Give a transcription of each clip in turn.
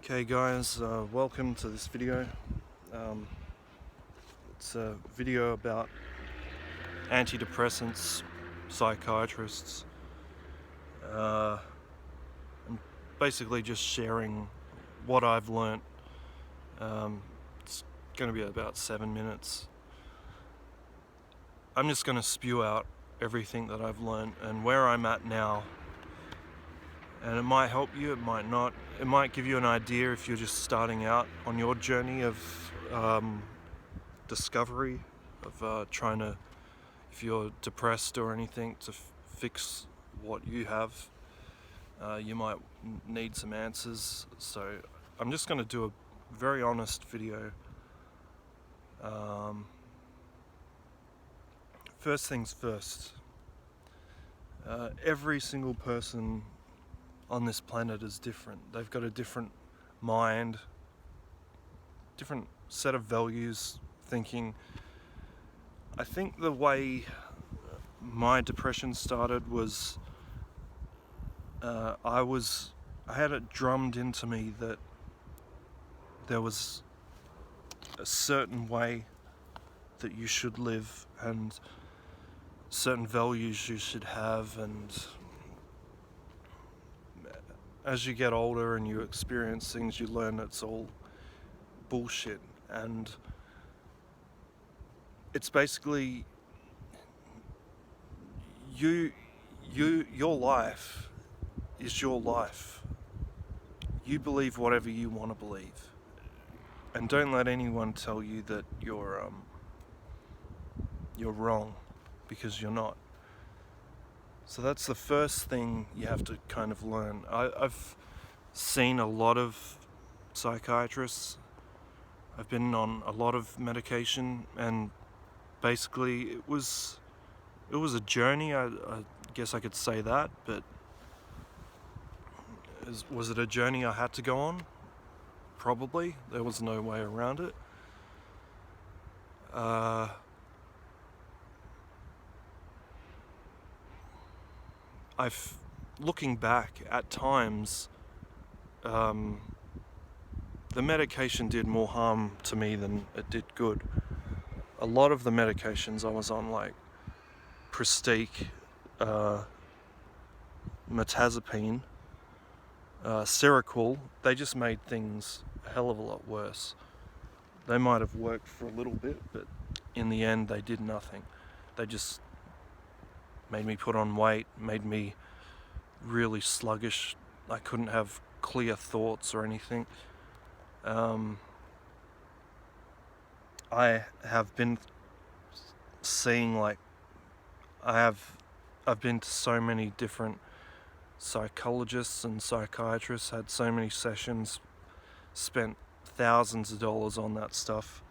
Okay guys, welcome to this video. It's a video about antidepressants, psychiatrists, and basically just sharing what I've learnt. It's going to be about 7 minutes. I'm just going to spew out everything that I've learnt and where I'm at now. And it might help you, it might not. It might give you an idea if you're just starting out on your journey of discovery, of trying to, if you're depressed or anything, to fix what you have. You might need some answers. So I'm just going to do a very honest video. First things first. Every single person on this planet is different. They've got a different mind, different set of values, thinking. I think the way my depression started was I had it drummed into me that there was a certain way that you should live and certain values you should have, and as you get older and you experience things, you learn it's all bullshit. And it's basically your life is your life. You believe whatever you want to believe, and don't let anyone tell you that you're wrong, because you're not. So that's the first thing you have to kind of learn. I've seen a lot of psychiatrists. I've been on a lot of medication, and basically it was a journey. I guess I could say that, but was it a journey I had to go on? Probably. There was no way around it. Looking back at times, the medication did more harm to me than it did good. A lot of the medications I was on, like Pristiq, Mirtazapine, Seroquel, they just made things a hell of a lot worse. They might have worked for a little bit, but in the end they did nothing. They just made me put on weight, made me really sluggish. I couldn't have clear thoughts or anything. I have been seeing, like, I've been to so many different psychologists and psychiatrists, had so many sessions, spent thousands of dollars on that stuff.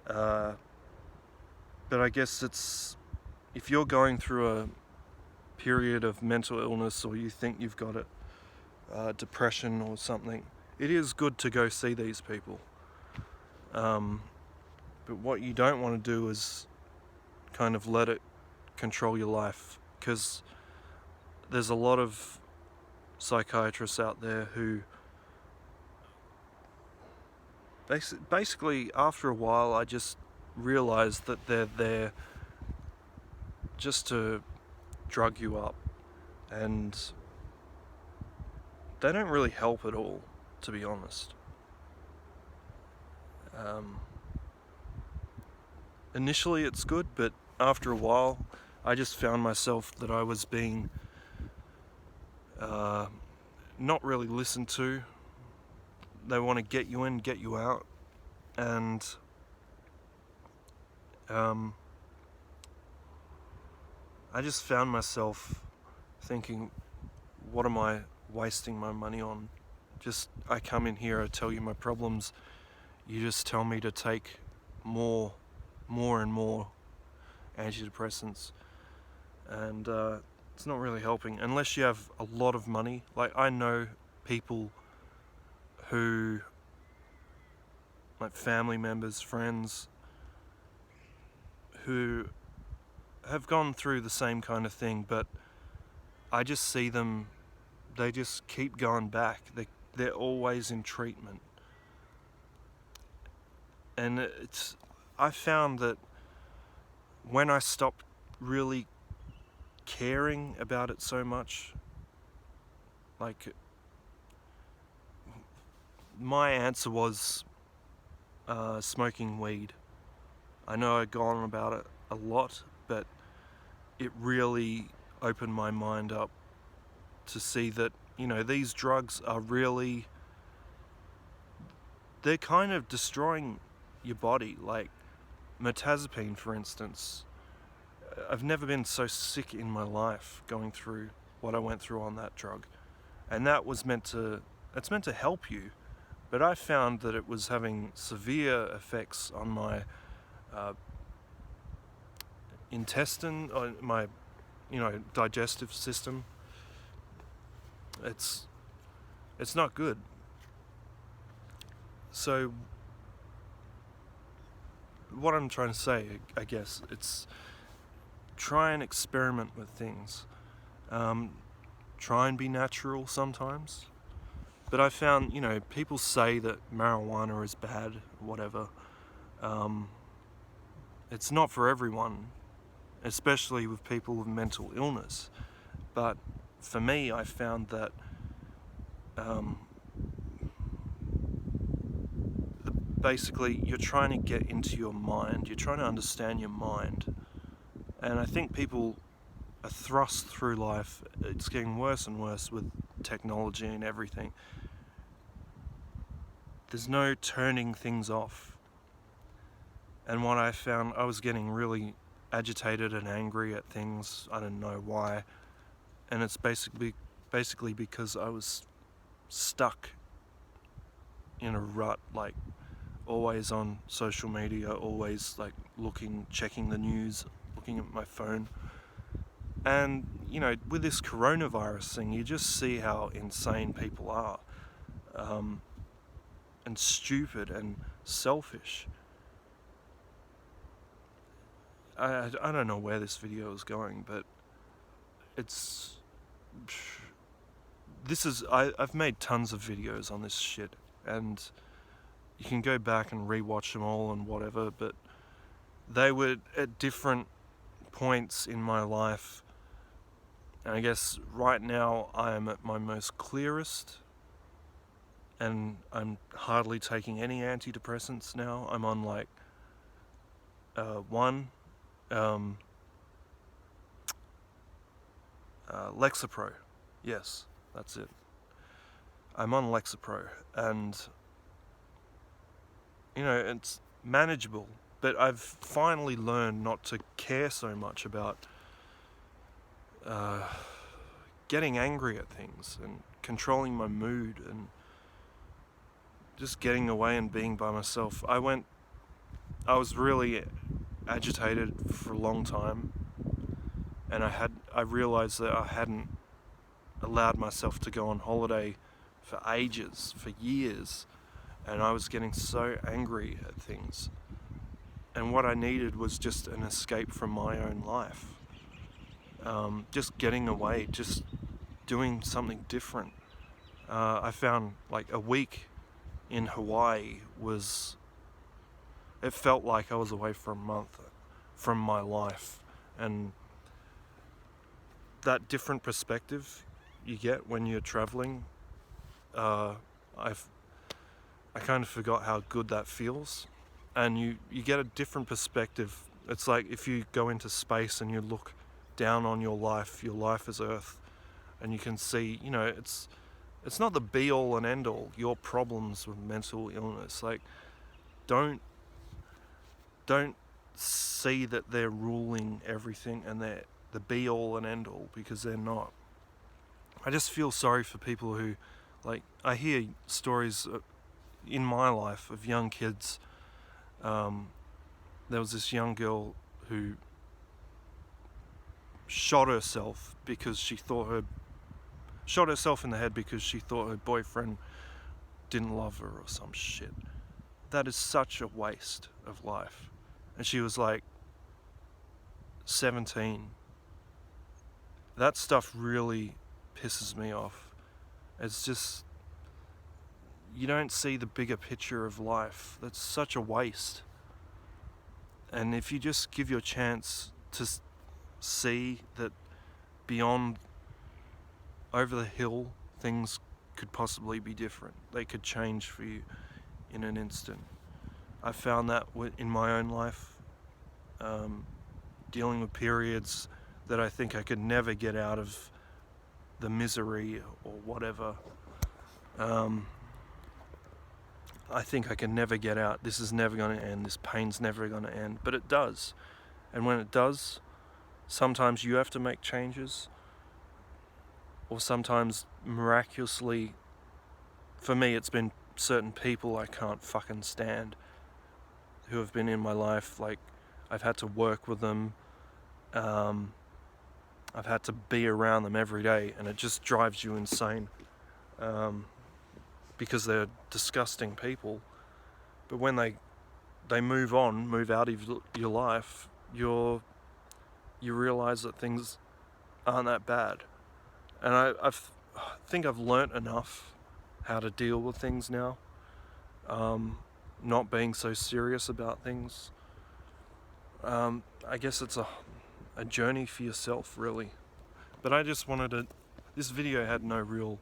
But I guess it's, if you're going through a period of mental illness, or you think you've got it, depression or something, it is good to go see these people. But what you don't want to do is kind of let it control your life, because there's a lot of psychiatrists out there who basically after a while I just realized that they're there just to drug you up, and they don't really help at all, to be honest. Initially it's good, but after a while I just found myself that I was being not really listened to. They want to get you in, get you out, and I just found myself thinking, what am I wasting my money on? I come in here, I tell you my problems, you just tell me to take more and more antidepressants, and it's not really helping unless you have a lot of money. Like, I know people who, like family members, friends, who have gone through the same kind of thing, but I just see them, they just keep going back. they're always in treatment. And I found that when I stopped really caring about it so much, like, my answer was smoking weed. I know I've gone on about it a lot, but it really opened my mind up to see that, these drugs are really, they're kind of destroying your body. Like Mirtazapine, for instance. I've never been so sick in my life going through what I went through on that drug. And that was it's meant to help you. But I found that it was having severe effects on my intestine, on my, digestive system. It's not good. So what I'm trying to say, I guess, it's try and experiment with things. Try and be natural sometimes. But I found, people say that marijuana is bad, whatever. It's not for everyone, especially with people with mental illness. But for me, I found that basically you're trying to get into your mind, you're trying to understand your mind. And I think people are thrust through life, it's getting worse and worse with technology and everything. There's no turning things off. And what I found, I was getting really agitated and angry at things, I don't know why. And it's basically because I was stuck in a rut, like always on social media, always like checking the news, looking at my phone. And, with this coronavirus thing, you just see how insane people are. And stupid and selfish. I don't know where this video is going, but I've made tons of videos on this shit, and you can go back and rewatch them all and whatever, but they were at different points in my life. And I guess right now I am at my most clearest, and I'm hardly taking any antidepressants now. I'm on like Lexapro. Yes, that's it. I'm on Lexapro, and it's manageable, but I've finally learned not to care so much about getting angry at things and controlling my mood and just getting away and being by myself. I was really agitated for a long time, and I realized that I hadn't allowed myself to go on holiday for ages, for years, and I was getting so angry at things. And what I needed was just an escape from my own life. Just getting away, just doing something different. I found like a week in Hawaii it felt like I was away for a month from my life. And that different perspective you get when you're traveling, I kind of forgot how good that feels. And you get a different perspective. It's like if you go into space and you look down on your life as Earth, and you can see, it's not the be all and end all, your problems with mental illness. Like, don't see that they're ruling everything and they're the be all and end all, because they're not. I just feel sorry for people who, like, I hear stories in my life of young kids. There was this young girl who shot herself in the head because she thought her boyfriend didn't love her or some shit. That is such a waste of life. And she was like 17. That stuff really pisses me off. It's just, you don't see the bigger picture of life. That's such a waste. And if you just give your chance to see that beyond, over the hill, things could possibly be different. They could change for you in an instant. I found that in my own life, dealing with periods that I think I could never get out of, the misery or whatever. I think I can never get out. This is never going to end. This pain's never going to end. But it does. And when it does, sometimes you have to make changes. Or sometimes miraculously, for me, it's been certain people I can't fucking stand who have been in my life. Like, I've had to work with them. I've had to be around them every day, and it just drives you insane. Because they're disgusting people. But when they move out of your life, you realize that things aren't that bad. And I think I've learnt enough how to deal with things now. Not being so serious about things. I guess it's a journey for yourself, really. But I just wanted to... This video had no real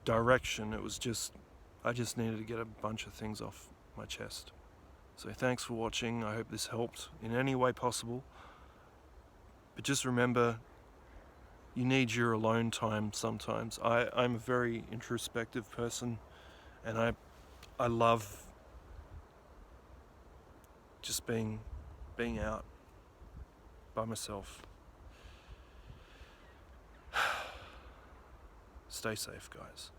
direction. It was just... I just needed to get a bunch of things off my chest. So thanks for watching. I hope this helped in any way possible. But just remember, you need your alone time sometimes. I'm a very introspective person, and I love just being out by myself. Stay safe, guys.